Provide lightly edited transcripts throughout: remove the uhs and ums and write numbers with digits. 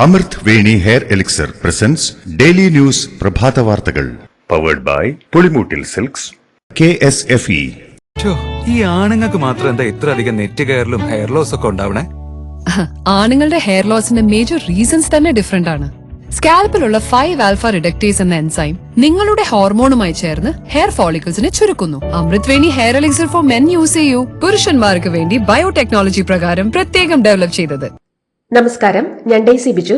അമൃത് Veni hair elixir presents daily news പ്രഭാത വാർത്തകൾ powered by Pulimoottil silks KSFE. ഈ ആണുങ്ങൾക്ക് മാത്രം എന്താ ഇത്ര അധികം നെറ്റ് കെയറിലും ഹെയർ ലോസ് ഒക്കെ ഉണ്ടാവണേ? ആണുങ്ങളുടെ ഹെയർ ലോസിന്റെ മേജർ റീസൺസ് തന്നെ ഡിഫറെന്റ് ആണ്. സ്കാൽപ്പിലുള്ള 5 ആൽഫ റിഡക്ടേസ് എന്ന എൻസൈം നിങ്ങളുടെ ഹോർമോണുമായി ചേർന്ന് ഹെയർ ഫോളിക്കിൾസിനെ ചുരുക്കുന്നു. Amrit Veni hair elixir for men use ചെയ്യൂ. പുരുഷന്മാർക്ക് വേണ്ടി ബയോടെക്നോളജി പ്രകാരം പ്രത്യേകം ഡെവലപ്പ് ചെയ്തത്. നമസ്കാരം, ഞാൻ ഡെയ്സി ബിജു.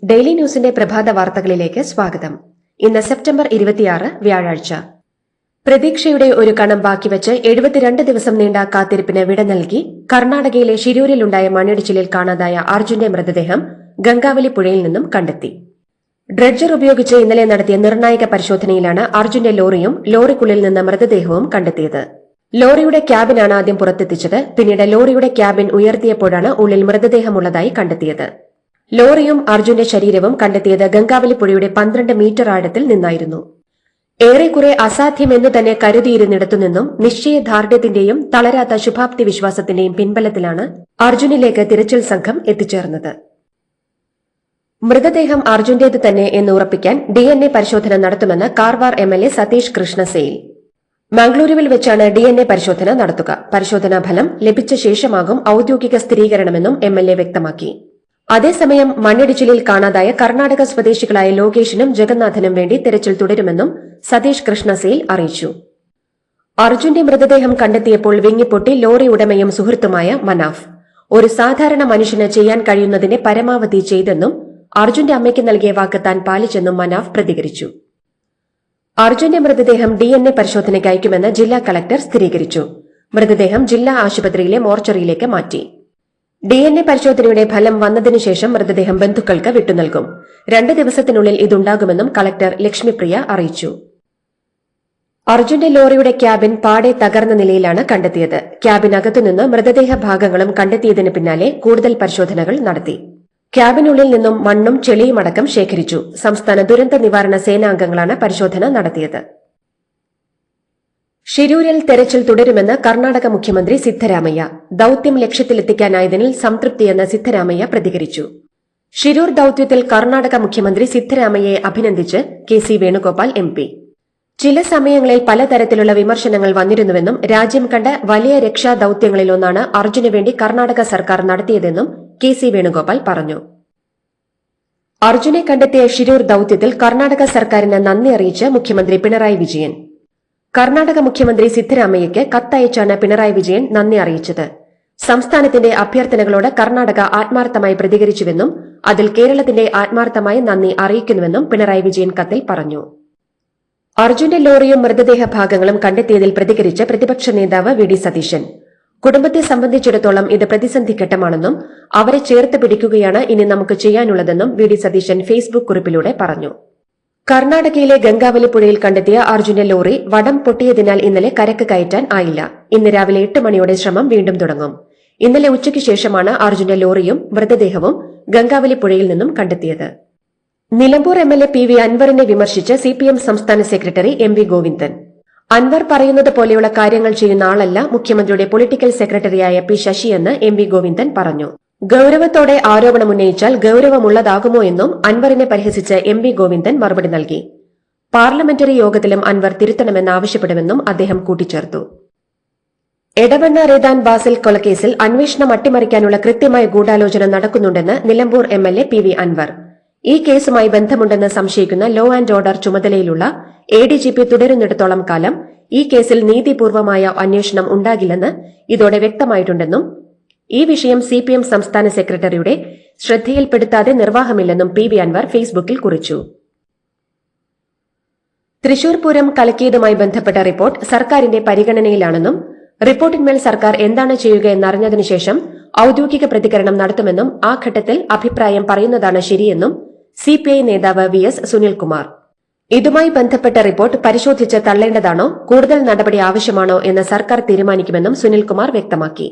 ഡെയിലി ന്യൂസിന്റെ പ്രഭാത വാർത്തകളിലേക്ക് സ്വാഗതം. ഇന്ന് സെപ്റ്റംബർ 26 വ്യാഴാഴ്ച. പ്രതീക്ഷയുടെ ഒരു കണം ബാക്കിവെച്ച് 72 ദിവസം നീണ്ട കാത്തിരിപ്പിന് വിട നൽകി കർണാടകയിലെ ഷിരൂരിലുണ്ടായ മണ്ണിടിച്ചിലിൽ കാണാതായ അർജുന്റെ മൃതദേഹം ഗംഗാവലി പുഴയിൽ നിന്നും കണ്ടെത്തി. ഡ്രഡ്ജർ ഉപയോഗിച്ച് ഇന്നലെ നടത്തിയ നിർണായക പരിശോധനയിലാണ് അർജുന്റെ ലോറിയും ലോറിക്കുള്ളിൽ നിന്ന് മൃതദേഹവും കണ്ടെത്തിയത്. ലോറിയുടെ ക്യാബിനാണ് ആദ്യം പുറത്തെത്തിച്ചത്. പിന്നീട് ലോറിയുടെ ക്യാബിൻ ഉയർത്തിയപ്പോഴാണ് ഉള്ളിൽ മൃതദേഹമുള്ളതായി കണ്ടെത്തിയത്. ലോറിയും അർജുന്റെ ശരീരവും കണ്ടെത്തിയത് ഗംഗാവലി പുഴയുടെ 12 മീറ്റർ ആഴത്തിൽ നിന്നായിരുന്നു. ഏറെക്കുറെ അസാധ്യമെന്നു തന്നെ കരുതിയിരുന്നിടത്തുനിന്നും നിശ്ചയദാർഢ്യത്തിന്റെയും തളരാത്ത ശുഭാപ്തി വിശ്വാസത്തിന്റെയും പിൻബലത്തിലാണ് അർജുനിലേക്ക് തിരച്ചിൽ സംഘം എത്തിച്ചേർന്നത്. മൃതദേഹം അർജുന്റേത് തന്നെ എന്ന് ഉറപ്പിക്കാൻ DNA പരിശോധന നടത്തുമെന്ന് കാർവാർ MLA സതീഷ് കൃഷ്ണസെയിൽ. മംഗളൂരുവിൽ വെച്ചാണ് DNA പരിശോധന നടത്തുക. പരിശോധനാ ഫലം ലഭിച്ച ശേഷമാകും ഔദ്യോഗിക സ്ഥിരീകരണമെന്നും MLA വ്യക്തമാക്കി. അതേസമയം മണ്ണിടിച്ചിലിൽ കാണാതായ കർണാടക സ്വദേശികളായ ലോകേഷിനും ജഗന്നാഥനും വേണ്ടി തെരച്ചിൽ തുടരുമെന്നും സതീഷ് കൃഷ്ണസെയിൽ അറിയിച്ചു. അർജുന്റെ മൃതദേഹം കണ്ടെത്തിയപ്പോൾ വിങ്ങിപ്പൊട്ടി ലോറി ഉടമയും സുഹൃത്തുമായ മനാഫ് ഒരു സാധാരണ മനുഷ്യന് ചെയ്യാൻ കഴിയുന്നതിന്റെ പരമാവധി ചെയ്തെന്നും അർജുന്റെ അമ്മയ്ക്ക് നൽകിയ വാക്ക് താൻ പാലിച്ചെന്നും മനാഫ് പ്രതികരിച്ചു. അർജുന്റെ മൃതദേഹം DNA പരിശോധനയ്ക്ക് അയക്കുമെന്ന് ജില്ലാ കളക്ടർ സ്ഥിരീകരിച്ചു. മൃതദേഹം ജില്ലാ ആശുപത്രിയിലെ മോർച്ചറിയിലേക്ക് മാറ്റി. DNA പരിശോധനയുടെ ഫലം വന്നതിനുശേഷം മൃതദേഹം ബന്ധുക്കൾക്ക് വിട്ടുനൽകും. 2 ദിവസത്തിനുള്ളിൽ ഇതുണ്ടാകുമെന്നും കളക്ടർ ലക്ഷ്മിപ്രിയ അറിയിച്ചു. അർജുന്റെ ലോറിയുടെ ക്യാബിൻ പാടെ തകർന്ന നിലയിലാണ് കണ്ടെത്തിയത്. ക്യാബിനകത്തുനിന്ന് മൃതദേഹ ഭാഗങ്ങളും കണ്ടെത്തിയതിന് പിന്നാലെ കൂടുതൽ പരിശോധനകൾ നടത്തി. ക്യാബിനുള്ളിൽ നിന്നും മണ്ണും ചെളിയും അടക്കം ശേഖരിച്ചു. സംസ്ഥാന ദുരന്ത നിവാരണ സേനാംഗങ്ങളാണ് പരിശോധന നടത്തിയത്. ഷിരൂരിൽ തെരച്ചിൽ തുടരുമെന്ന് കർണാടക മുഖ്യമന്ത്രി സിദ്ധരാമയ്യ. ദൌത്യം ലക്ഷ്യത്തിലെത്തിക്കാനായതിൽ സംതൃപ്തിയെന്ന് സിദ്ധരാമയ്യ പ്രതികരിച്ചു. ഷിരൂർ ദൌത്യത്തിൽ കർണാടക മുഖ്യമന്ത്രി സിദ്ധരാമയ്യയെ അഭിനന്ദിച്ച് KC വേണുഗോപാൽ MP. ചില സമയങ്ങളിൽ പലതരത്തിലുള്ള വിമർശനങ്ങൾ വന്നിരുന്നുവെന്നും രാജ്യം കണ്ട വലിയ രക്ഷാ ദൌത്യങ്ങളിലൊന്നാണ് അർജുനു വേണ്ടി കർണാടക സർക്കാർ നടത്തിയതെന്നും KC വേണുഗോപാൽ പറഞ്ഞു. അർജുനെ കണ്ടെത്തിയ ഷിരൂർ ദൌത്യത്തിൽ കർണാടക സർക്കാരിന് നന്ദി അറിയിച്ച് മുഖ്യമന്ത്രി പിണറായി വിജയൻ. കർണാടക മുഖ്യമന്ത്രി സിദ്ധരാമയ്യയ്ക്ക് കത്തയച്ചാണ് പിണറായി വിജയൻ നന്ദി അറിയിച്ചത്. സംസ്ഥാനത്തിന്റെ അഭ്യർത്ഥനകളോട് കർണാടക ആത്മാർത്ഥമായി പ്രതികരിച്ചുവെന്നും അതിൽ കേരളത്തിന്റെ ആത്മാർത്ഥമായ നന്ദി അറിയിക്കുന്നുവെന്നും പിണറായി വിജയൻ കത്തിൽ പറഞ്ഞു. അർജുന്റെ ലോറിയും മൃതദേഹ ഭാഗങ്ങളും കണ്ടെത്തിയതിൽ പ്രതികരിച്ച് പ്രതിപക്ഷ നേതാവ് VD സതീശൻ. കുടുംബത്തെ സംബന്ധിച്ചിടത്തോളം ഇത് പ്രതിസന്ധി ഘട്ടമാണെന്നും അവരെ ചേർത്ത് പിടിക്കുകയാണ് ഇനി നമുക്ക് ചെയ്യാനുള്ളതെന്നും VD സതീശൻ ഫേസ്ബുക്ക് കുറിപ്പിലൂടെ പറഞ്ഞു. കർണാടകയിലെ ഗംഗാവലി പുഴയിൽ കണ്ടെത്തിയ അർജുന്റെ ലോറി വടം പൊട്ടിയതിനാൽ ഇന്നലെ കരക്ക് കയറ്റാൻ ആയില്ല. ഇന്ന് രാവിലെ 8 മണിയോടെ ശ്രമം വീണ്ടും തുടങ്ങും. ഇന്നലെ ഉച്ചയ്ക്ക് ശേഷമാണ് അർജുന്റെ ലോറിയും മൃതദേഹവും ഗംഗാവലി പുഴയിൽ നിന്നും കണ്ടെത്തിയത്. നിലമ്പൂർ MLA PV അൻവറിനെ വിമർശിച്ച് CPM സംസ്ഥാന സെക്രട്ടറി MV ഗോവിന്ദൻ. അൻവർ പറയുന്നത് പോലെയുള്ള കാര്യങ്ങൾ ചെയ്യുന്ന ആളല്ല മുഖ്യമന്ത്രിയുടെ പൊളിറ്റിക്കൽ സെക്രട്ടറിയായ P ശശിയെന്ന് MV ഗോവിന്ദൻ പറഞ്ഞു. ഗൌരവത്തോടെ ആരോപണമുന്നയിച്ചാൽ ഗൌരവമുള്ളതാകുമോ എന്നും അൻവറിനെ പരിഹസിച്ച് MV ഗോവിന്ദൻ മറുപടി നൽകി. പാർലമെന്ററി യോഗത്തിലും അൻവർ തിരുത്തണമെന്നാവശ്യപ്പെടുമെന്നും അദ്ദേഹം കൂട്ടിച്ചേർത്തു. എടവണ്ണ റേദാൻ ബാസിൽ കൊലക്കേസിൽ അന്വേഷണം അട്ടിമറിക്കാനുള്ള കൃത്യമായ ഗൂഢാലോചന നടക്കുന്നുണ്ടെന്ന് നിലമ്പൂർ MLA PV അൻവർ. ഈ കേസുമായി ബന്ധമുണ്ടെന്ന് സംശയിക്കുന്ന ലോ ആൻഡ് ഓർഡർ ചുമതലയിലുള്ള ADGP തുടരുന്നിടത്തോളം കാലം ഈ കേസിൽ നീതിപൂർവമായ അന്വേഷണം ഉണ്ടാകില്ലെന്ന് ഇതോടെ വ്യക്തമായിട്ടുണ്ടെന്നും ഈ വിഷയം CPM സംസ്ഥാന സെക്രട്ടറിയുടെ ശ്രദ്ധയിൽപ്പെടുത്താതെ നിർവാഹമില്ലെന്നും PV അൻവർ ഫേസ്ബുക്കിൽ കുറിച്ചു. തൃശൂർ പൂരം കലക്കിയതുമായി ബന്ധപ്പെട്ട റിപ്പോർട്ട് സർക്കാരിന്റെ പരിഗണനയിലാണെന്നും റിപ്പോർട്ടിന്മേൽ സർക്കാർ എന്താണ് ചെയ്യുക എന്നറിഞ്ഞതിനുശേഷം ഔദ്യോഗിക പ്രതികരണം നടത്തുമെന്നും ആ ഘട്ടത്തിൽ അഭിപ്രായം പറയുന്നതാണ് ശരിയെന്നും CPI നേതാവ് VS സുനിൽകുമാർ. ഇതുമായി ബന്ധപ്പെട്ട റിപ്പോർട്ട് പരിശോധിച്ച് തള്ളേണ്ടതാണോ കൂടുതൽ നടപടി ആവശ്യമാണോ എന്ന് സർക്കാർ തീരുമാനിക്കുമെന്നും സുനിൽകുമാർ വ്യക്തമാക്കി.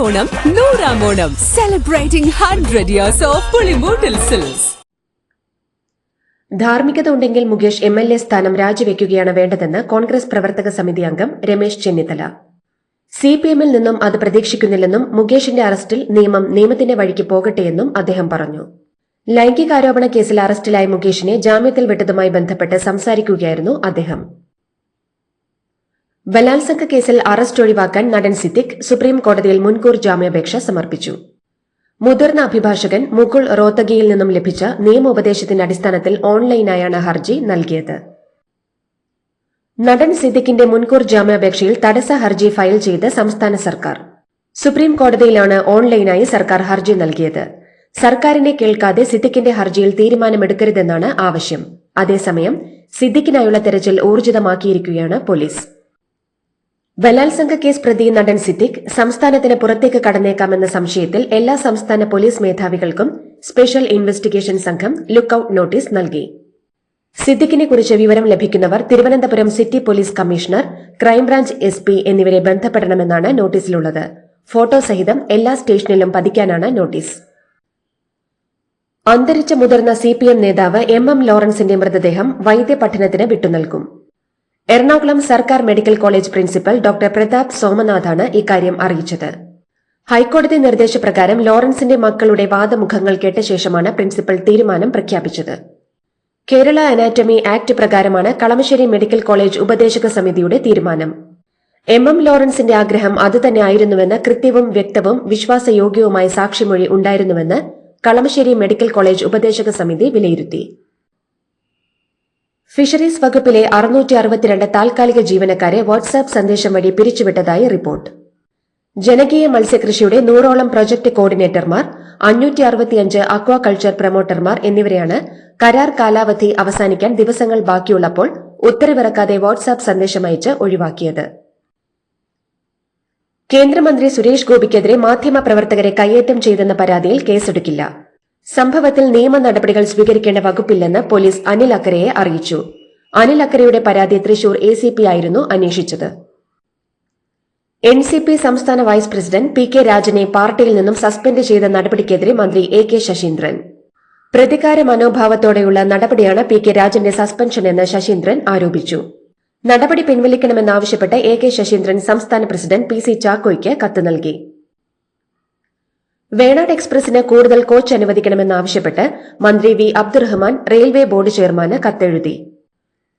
Onam 100-ാം Onam celebrating 100 years of Pulimoottil silks. ധാർമ്മികത ഉണ്ടെങ്കിൽ മുകേഷ് MLA സ്ഥാനം രാജിവെക്കുകയാണ് വേണ്ടതെന്ന് കോൺഗ്രസ് പ്രവർത്തക സമിതി അംഗം രമേശ് ചെന്നിത്തല. CPM-ൽ നിന്നും അത് പ്രതീക്ഷിക്കുന്നില്ലെന്നും മുകേഷിന്റെ അറസ്റ്റിൽ നിയമം നിയമത്തിന്റെ വഴിക്ക് പോകട്ടെയെന്നും അദ്ദേഹം പറഞ്ഞു. ലൈംഗികാരോപണ കേസിൽ അറസ്റ്റിലായ മുകേഷിനെ ജാമ്യത്തിൽ വിട്ടതുമായി ബന്ധപ്പെട്ട് സംസാരിക്കുകയായിരുന്നു അദ്ദേഹം. ബലാത്സംഗ കേസിൽ അറസ്റ്റ് ഒഴിവാക്കാൻ നടൻ സിദ്ദിഖ് സുപ്രീം കോടതിയിൽ മുൻകൂർ ജാമ്യാപേക്ഷ സമർപ്പിച്ചു. മുതിർന്ന അഭിഭാഷകൻ മുകുൾ റോത്തഗിയിൽ നിന്നും ലഭിച്ച നിയമോപദേശത്തിന്റെ അടിസ്ഥാനത്തിൽ ഓൺലൈനായാണ് ഹർജി നൽകിയത്. നടൻ സിദ്ദിഖിന്റെ മുൻകൂർ ജാമ്യാപേക്ഷയിൽ തടസ്സ ഹർജി ഫയൽ ചെയ്ത് സംസ്ഥാന സർക്കാർ. സുപ്രീം കോടതിയിലാണ് ഓൺലൈനായി സർക്കാർ ഹർജി നൽകിയത്. സർക്കാരിനെ കേൾക്കാതെ സിദ്ദിഖിന്റെ ഹർജിയിൽ തീരുമാനമെടുക്കരുതെന്നാണ് ആവശ്യം. അതേസമയം സിദ്ദിഖിനായുള്ള തെരച്ചിൽ ഊർജിതമാക്കിയിരിക്കുകയാണ് പോലീസ്. ബലാത്സംഗ കേസ് പ്രതി നടൻ സിദ്ദിഖ് സംസ്ഥാനത്തിന് പുറത്തേക്ക് കടന്നേക്കാമെന്ന സംശയത്തിൽ എല്ലാ സംസ്ഥാന പോലീസ് മേധാവികൾക്കും സ്പെഷ്യൽ ഇൻവെസ്റ്റിഗേഷൻ സംഘം ലുക്കൌട്ട് നോട്ടീസ് നൽകി. സിദ്ദിഖിനെക്കുറിച്ച് വിവരം ലഭിക്കുന്നവർ Thiruvananthapuram city police commissioner, crime branch SP എന്നിവരെ ബന്ധപ്പെടണമെന്നാണ് നോട്ടീസിലുള്ളത്. ഫോട്ടോ സഹിതം എല്ലാ സ്റ്റേഷനിലും പതിക്കാനാണ് നോട്ടീസ്. അന്തരിച്ച മുതിർന്ന CPM നേതാവ് MM ലോറൻസിന്റെ മൃതദേഹം വൈദ്യപഠനത്തിന് വിട്ടുനൽകും. എറണാകുളം സർക്കാർ medical college principal doctor Pratap സോമനാഥാണ് ഇക്കാര്യം അറിയിച്ചത്. ഹൈക്കോടതി നിർദ്ദേശപ്രകാരം ലോറൻസിന്റെ മക്കളുടെ വാദമുഖങ്ങൾ കേട്ട ശേഷമാണ് പ്രിൻസിപ്പൽ തീരുമാനം പ്രഖ്യാപിച്ചത്. കേരള അനാറ്റമി ആക്ട് പ്രകാരമാണ് കളമശ്ശേരി മെഡിക്കൽ കോളേജ് ഉപദേശക സമിതിയുടെ തീരുമാനം. MM ലോറൻസിന്റെ ആഗ്രഹം അതുതന്നെ ആയിരുന്നുവെന്ന് കൃത്യവും വ്യക്തവും വിശ്വാസയോഗ്യവുമായ സാക്ഷിമൊഴി ഉണ്ടായിരുന്നുവെന്ന് കളമശ്ശേരി മെഡിക്കൽ കോളേജ് ഉപദേശക സമിതി വിലയിരുത്തി. ഫിഷറീസ് വകുപ്പിലെ 662 താൽക്കാലിക ജീവനക്കാരെ വാട്സാപ്പ് സന്ദേശം വഴി പിരിച്ചുവിട്ടതായി റിപ്പോർട്ട്. ജനകീയ മത്സ്യകൃഷിയുടെ 100ഓളം പ്രൊജക്ട് കോർഡിനേറ്റർമാർ, 565 അക്വാകൾച്ചർ പ്രൊമോട്ടർമാർ എന്നിവരെയാണ് കരാർ കാലാവധി അവസാനിക്കാൻ ദിവസങ്ങൾ ബാക്കിയുള്ളപ്പോൾ ഉത്തരവിറക്കാതെ വാട്സാപ്പ് സന്ദേശമയച്ച് ഒഴിവാക്കിയത്. കേന്ദ്രമന്ത്രി സുരേഷ് ഗോപിക്കെതിരെ മാധ്യമപ്രവർത്തകരെ കയ്യേറ്റം ചെയ്തെന്ന പരാതിയിൽ കേസെടുക്കില്ല. സംഭവത്തിൽ നിയമ നടപടികൾ സ്വീകരിക്കേണ്ട വകുപ്പില്ലെന്ന് പോലീസ് അനിൽ അക്കരയെ അറിയിച്ചു. അനിൽ അക്കരയുടെ പരാതി തൃശൂർ ACP ആയിരുന്നു അന്വേഷിച്ചത്. NCP സംസ്ഥാന വൈസ് പ്രസിഡന്റ് PK രാജനെ പാർട്ടിയിൽ നിന്നും സസ്പെൻഡ് ചെയ്ത നടപടിക്കെതിരെ മന്ത്രി AK ശശീന്ദ്രൻ. പ്രതികാര മനോഭാവത്തോടെയുള്ള നടപടിയാണ് PK രാജന്റെ സസ്പെൻഷൻ എന്ന് ശശീന്ദ്രൻ ആരോപിച്ചു. നടപടി പിൻവലിക്കണമെന്നാവശ്യപ്പെട്ട് AK ശശീന്ദ്രൻ സംസ്ഥാന പ്രസിഡന്റ് PC ചാക്കോയ്ക്ക് കത്ത് നൽകി. വേണാട് എക്സ്പ്രസിന് കൂടുതൽ കോച്ച് അനുവദിക്കണമെന്നാവശ്യപ്പെട്ട് മന്ത്രി V അബ്ദുറഹ്മാൻ റെയിൽവേ ബോർഡ് ചെയർമാന് കത്തെഴുതി.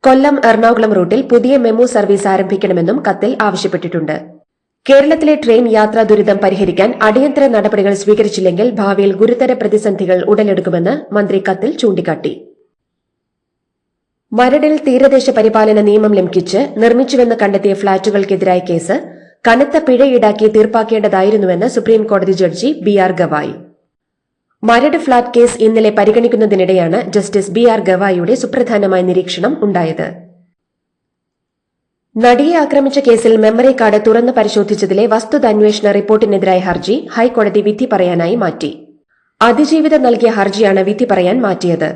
കൊല്ലം എറണാകുളം റൂട്ടിൽ പുതിയ മെമു സർവീസ് ആരംഭിക്കണമെന്നും കത്തിൽ ആവശ്യപ്പെട്ടിട്ടുണ്ട്. കേരളത്തിലെ ട്രെയിൻ യാത്രാ ദുരിതം പരിഹരിക്കാൻ അടിയന്തര നടപടികൾ സ്വീകരിച്ചില്ലെങ്കിൽ ഭാവിയിൽ ഗുരുതര പ്രതിസന്ധികൾ ഉടലെടുക്കുമെന്ന് മന്ത്രി കത്തിൽ ചൂണ്ടിക്കാട്ടി. മരടിൽ തീരദേശ പരിപാലന നിയമം ലംഘിച്ച് നിർമ്മിച്ചുവെന്ന് കണ്ടെത്തിയ ഫ്ളാറ്റുകൾക്കെതിരായ കേസ് കനത്ത പിഴ ഈടാക്കി തീർപ്പാക്കേണ്ടതായിരുന്നുവെന്ന് സുപ്രീം കോടതി judge BR Gavai. Maradu flat case ഇന്നലെ പരിഗണിക്കുന്നതിനിടെയാണ് ജസ്റ്റിസ് BR ഗവായിയുടെ സുപ്രധാനമായ നിരീക്ഷണം ഉണ്ടായത്. നടിയെ ആക്രമിച്ച കേസിൽ മെമ്മറി കാർഡ് തുറന്നു പരിശോധിച്ചതിലെ വസ്തുതാന്വേഷണ റിപ്പോർട്ടിനെതിരായ ഹർജി ഹൈക്കോടതി വിധി പറയാനായി മാറ്റി. അതിജീവിതം നൽകിയ ഹർജിയാണ് വിധി പറയാൻ മാറ്റിയത്.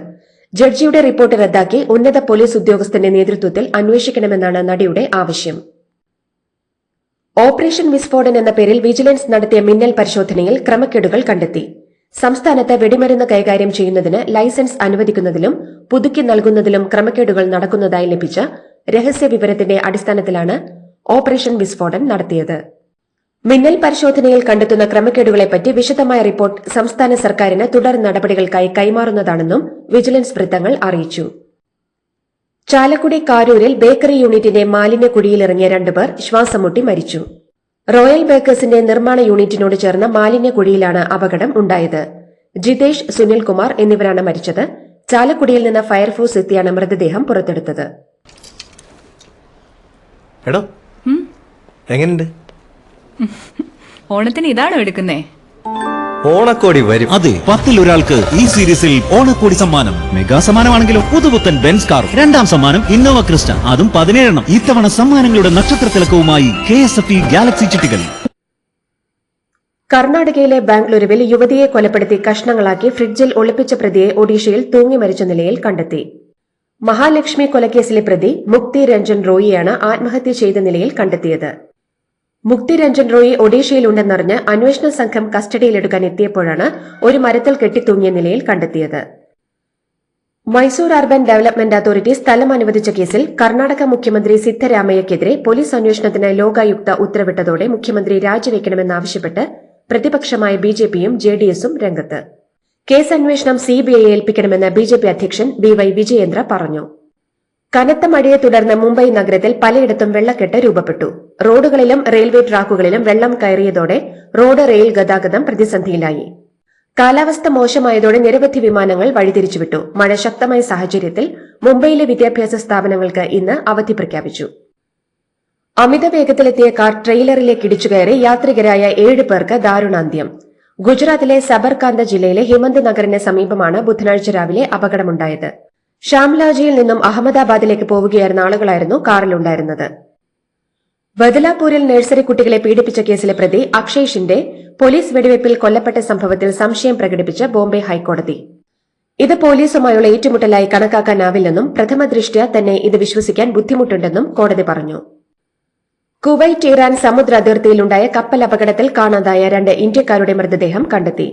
ജഡ്ജിയുടെ റിപ്പോർട്ട് റദ്ദാക്കി ഉന്നത പോലീസ് ഉദ്യോഗസ്ഥന്റെ നേതൃത്വത്തിൽ അന്വേഷിക്കണമെന്നാണ് നടിയുടെ ആവശ്യം. ഓപ്പറേഷൻ വിസ്ഫോടൻ എന്ന പേരിൽ വിജിലൻസ് നടത്തിയ മിന്നൽ പരിശോധനയിൽ ക്രമക്കേടുകൾ കണ്ടെത്തി. സംസ്ഥാനത്ത് വെടിമരുന്ന് കൈകാര്യം ചെയ്യുന്നതിന് ലൈസൻസ് അനുവദിക്കുന്നതിലും പുതുക്കി നൽകുന്നതിലും ക്രമക്കേടുകൾ നടക്കുന്നതായി ലഭിച്ച രഹസ്യ വിവരത്തിന്റെ അടിസ്ഥാനത്തിലാണ് ഓപ്പറേഷൻ വിസ്ഫോടൻ നടത്തിയത്. മിന്നൽ പരിശോധനയിൽ കണ്ടെത്തുന്ന ക്രമക്കേടുകളെപ്പറ്റി വിശദമായ റിപ്പോർട്ട് സംസ്ഥാന സർക്കാരിന് തുടർ നടപടികൾക്കായി കൈമാറുന്നതാണെന്നും വിജിലൻസ് വൃത്തങ്ങൾ അറിയിച്ചു. ചാലക്കുടി കാരൂരിൽ ബേക്കറി യൂണിറ്റിന്റെ മാലിന്യ കുഴിയിലിറങ്ങിയ 2 പേർ ശ്വാസം മുട്ടി മരിച്ചു. റോയൽ ബേക്കേഴ്സിന്റെ നിർമ്മാണ യൂണിറ്റിനോട് ചേർന്ന മാലിന്യ കുഴിയിലാണ് അപകടം ഉണ്ടായത്. ജിതേഷ്, സുനിൽകുമാർ എന്നിവരാണ് മരിച്ചത്. ചാലക്കുടിയിൽ നിന്ന് ഫയർഫോഴ്സ് എത്തിയാണ് മൃതദേഹം പുറത്തെടുത്തത്. എങ്ങനെയുണ്ട്? ഓണത്തിന് ഇതാണോ എടുക്കുന്നേ? ഓണക്കോടി വരും. അതെ, 10ൽ ഒരാൾക്ക് ഈ സീരീസിൽ ഓണക്കോടി സമ്മാനം. മെഗാ സമ്മാനമാണെങ്കിലും പുതുപുത്തൻ ബെൻസ് കാർ. 2ാം സമ്മാനം ഇന്നോവ ക്രിസ്റ്റ, അതും 17. ഇത്തവണ സമ്മാനങ്ങളുടെ നക്ഷത്ര തിലക്കവുമായി KSFE ഗാലക്സി ചിട്ടികൾ. കർണാടകയിലെ ബാംഗ്ലൂരുവിൽ യുവതിയെ കൊലപ്പെടുത്തി കഷ്ണങ്ങളാക്കി ഫ്രിഡ്ജിൽ ഒളിപ്പിച്ച പ്രതിയെ ഒഡീഷയിൽ തൂങ്ങി മരിച്ച നിലയിൽ കണ്ടെത്തി. മഹാലക്ഷ്മി കൊലക്കേസിലെ പ്രതി മുക്തി രഞ്ജൻ റോയിയാണ് ആത്മഹത്യ ചെയ്ത നിലയിൽ കണ്ടെത്തിയത്. മുക്തി രഞ്ജൻ റോയി ഒഡീഷയിലുണ്ടെന്നറിഞ്ഞ് അന്വേഷണ സംഘം കസ്റ്റഡിയിലെടുക്കാൻ എത്തിയപ്പോഴാണ് ഒരു മരത്തിൽ കെട്ടിത്തൂങ്ങിയ നിലയിൽ കണ്ടെത്തിയത്. മൈസൂർ അർബൻ ഡെവലപ്മെന്റ് അതോറിറ്റി സ്ഥലം അനുവദിച്ച കേസിൽ കർണാടക മുഖ്യമന്ത്രി സിദ്ധരാമയ്യക്കെതിരെ പോലീസ് അന്വേഷണത്തിന് ലോകായുക്ത ഉത്തരവിട്ടതോടെ മുഖ്യമന്ത്രി രാജിവെക്കണമെന്നാവശ്യപ്പെട്ട് പ്രതിപക്ഷമായ ബിജെപിയും ജെഡിഎസും രംഗത്ത്. കേസ് അന്വേഷണം സിബിഐയെ ഏൽപ്പിക്കണമെന്ന് ബിജെപി അധ്യക്ഷൻ ബി.വൈ. വിജയേന്ദ്ര പറഞ്ഞു. കനത്ത മഴയെ തുടർന്ന് മുംബൈ നഗരത്തിൽ പലയിടത്തും വെള്ളക്കെട്ട് രൂപപ്പെട്ടു. റോഡുകളിലും റെയിൽവേ ട്രാക്കുകളിലും വെള്ളം കയറിയതോടെ റോഡ് റെയിൽ ഗതാഗതം പ്രതിസന്ധിയിലായി. കാലാവസ്ഥ മോശമായതോടെ നിരവധി വിമാനങ്ങൾ വഴിതിരിച്ചുവിട്ടു. മഴ ശക്തമായ സാഹചര്യത്തിൽ മുംബൈയിലെ വിദ്യാഭ്യാസ സ്ഥാപനങ്ങൾക്ക് ഇന്ന് അവധി പ്രഖ്യാപിച്ചു. അമിത വേഗത്തിലെത്തിയ കാർ ട്രെയിലറിലേക്ക് ഇടിച്ചുകയറി യാത്രികരായ 7 പേർക്ക് ദാരുണാന്ത്യം. ഗുജറാത്തിലെ സബർകാന്ത ജില്ലയിലെ ഹിമന്ത് നഗറിന് സമീപമാണ് ബുധനാഴ്ച രാവിലെ അപകടമുണ്ടായത്. ഷാംലാജിയിൽ നിന്നും അഹമ്മദാബാദിലേക്ക് പോവുകയായിരുന്ന ആളുകളായിരുന്നു കാറിലുണ്ടായിരുന്നത്. ബദലാപൂരിൽ നഴ്സറി കുട്ടികളെ പീഡിപ്പിച്ച കേസിലെ പ്രതി അക്ഷയ് ഷിൻഡെ പോലീസ് വെടിവയ്പിൽ കൊല്ലപ്പെട്ട സംഭവത്തിൽ സംശയം പ്രകടിപ്പിച്ച് ബോംബെ ഹൈക്കോടതി. ഇത് പോലീസുമായുള്ള ഏറ്റുമുട്ടലായി കണക്കാക്കാനാവില്ലെന്നും പ്രഥമദൃഷ്ട്യാ തന്നെ ഇത് വിശ്വസിക്കാൻ ബുദ്ധിമുട്ടുണ്ടെന്നും കോടതി പറഞ്ഞു. കുവൈറ്റ് ഇറാൻ സമുദ്ര അതിർത്തിയിലുണ്ടായ കപ്പൽ അപകടത്തിൽ കാണാതായ 2 ഇന്ത്യക്കാരുടെ മൃതദേഹം കണ്ടെത്തി.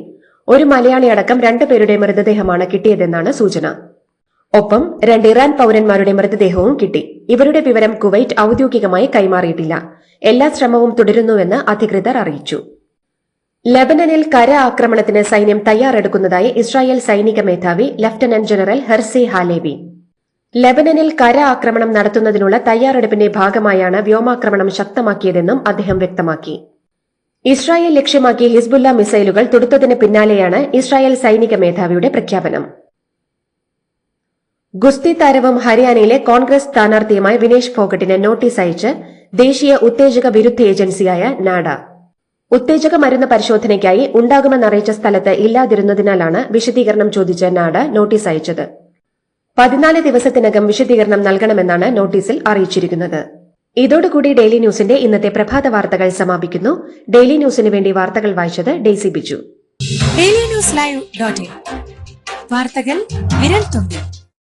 ഒരു മലയാളി അടക്കം 2 പേരുടെ മൃതദേഹമാണ് കിട്ടിയതെന്നാണ് സൂചന. ഒപ്പം 2 ഇറാൻ പൌരന്മാരുടെ മൃതദേഹവും കിട്ടി. ഇവരുടെ വിവരം കുവൈറ്റ് ഔദ്യോഗികമായി കൈമാറിയിട്ടില്ല. എല്ലാ ശ്രമവും തുടരുന്നുവെന്ന് അധികൃതർ അറിയിച്ചു. ലബനനിൽ കര ആക്രമണത്തിന് സൈന്യം തയ്യാറെടുക്കുന്നതായി ഇസ്രായേൽ സൈനിക മേധാവി ലഫ്റ്റനന്റ് ജനറൽ ഹെർസി ഹാലേവി. ലബനനിൽ കര ആക്രമണം നടത്തുന്നതിനുള്ള തയ്യാറെടുപ്പിന്റെ ഭാഗമായാണ് വ്യോമാക്രമണം ശക്തമാക്കിയതെന്നും അദ്ദേഹം വ്യക്തമാക്കി. ഇസ്രായേൽ ലക്ഷ്യമാക്കി ഹിസ്ബുല്ല മിസൈലുകൾ തൊടുത്തതിന് പിന്നാലെയാണ് ഇസ്രായേൽ സൈനിക മേധാവിയുടെ പ്രഖ്യാപനം. ഗുസ്തി താരവും ഹരിയാനയിലെ കോൺഗ്രസ് സ്ഥാനാർത്ഥിയുമായ വിനേഷ് ഫോഗട്ടിന് നോട്ടീസ് അയച്ച് ദേശീയ ഉത്തേജക വിരുദ്ധ ഏജൻസിയായ നാഡ. ഉത്തേജക മരുന്ന് പരിശോധനയ്ക്കായി ഉണ്ടാകുമെന്നറിയിച്ച സ്ഥലത്ത് ഇല്ലാതിരുന്നതിനാലാണ് വിശദീകരണം ചോദിച്ച് നാഡ നോട്ടീസ് അയച്ചത്. 14 ദിവസത്തിനകം വിശദീകരണം നൽകണമെന്നാണ് നോട്ടീസിൽ അറിയിച്ചിരിക്കുന്നത്. ഇതോടുകൂടി ഡെയിലി ന്യൂസിന്റെ ഇന്നത്തെ പ്രഭാത വാർത്തകൾ സമാപിക്കുന്നു. ഡെയിലി ന്യൂസിന് വേണ്ടി വാർത്തകൾ വായിച്ചത് ഡെയ്സി ബിജു. DailyNewsLive.in വാർത്തകൾ വിരൽ തുമ്പിൽ.